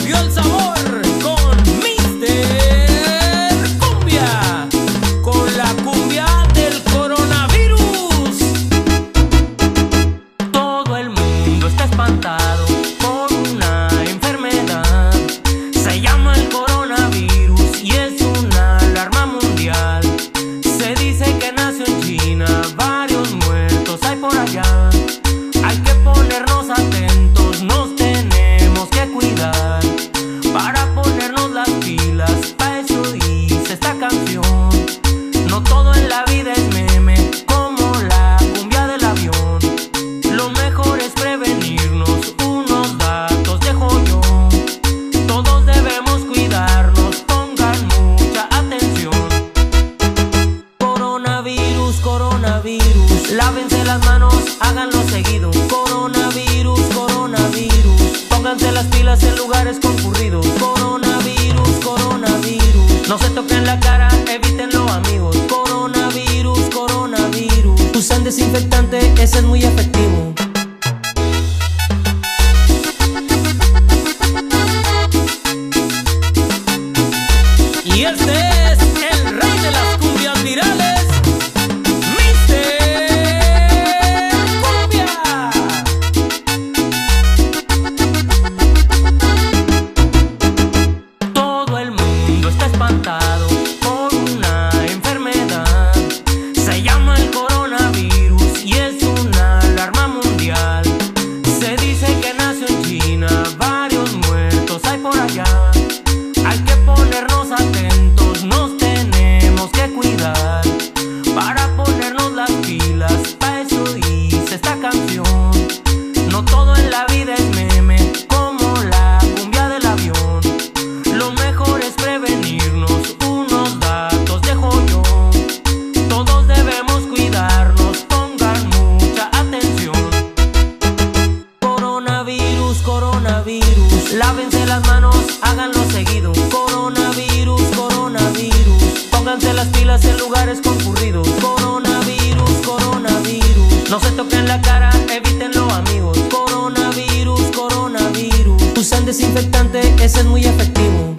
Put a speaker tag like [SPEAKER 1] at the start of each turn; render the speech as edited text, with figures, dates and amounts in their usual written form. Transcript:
[SPEAKER 1] volvió el sabor con Mister Cumbia, con la cumbia del coronavirus. Todo el mundo está espantado por una enfermedad. Se llama el coronavirus y es una alarma mundial. Se dice que nació en China, varios muertos hay por allá. Hay que ponernos atentos, nos tenemos que cuidar. Para ponernos las pilas, pa' eso dice esta canción. No todo en la vida es meme, como la cumbia del avión. Lo mejor es prevenirnos, unos datos dejo yo. Todos debemos cuidarnos, pongan mucha atención. Coronavirus, coronavirus, lávense las manos, háganlo seguido. Coronavirus, coronavirus, pónganse las pilas en lugares concurridos. Coronavirus, coronavirus, no se toquen la cara, evítenlo amigos. Coronavirus, coronavirus, usen desinfectante, ese es muy efectivo. Y este es el rey de las cumbias virales, Mister Cumbia. Todo el mundo está espantado por una enfermedad. Se llama el coronavirus y es una alarma mundial. Se dice que nació en China, varios muertos hay por allá. Hay que ponernos atentos, nos tenemos que cuidar. Para ponernos las pilas, pa' eso dice esta canción. No todo en la vida es meme, como la cumbia del avión. Lo mejor es prevenirnos, unos datos dejo yo. Todos debemos cuidarnos, pongan mucha atención. Coronavirus, coronavirus, lávense las manos, háganlo seguido. Coronavirus, coronavirus, pónganse las pilas en lugares concurridos. Coronavirus, coronavirus, no se toquen la cara, evítenlo amigos. Coronavirus, coronavirus, usen desinfectante, ese es muy efectivo.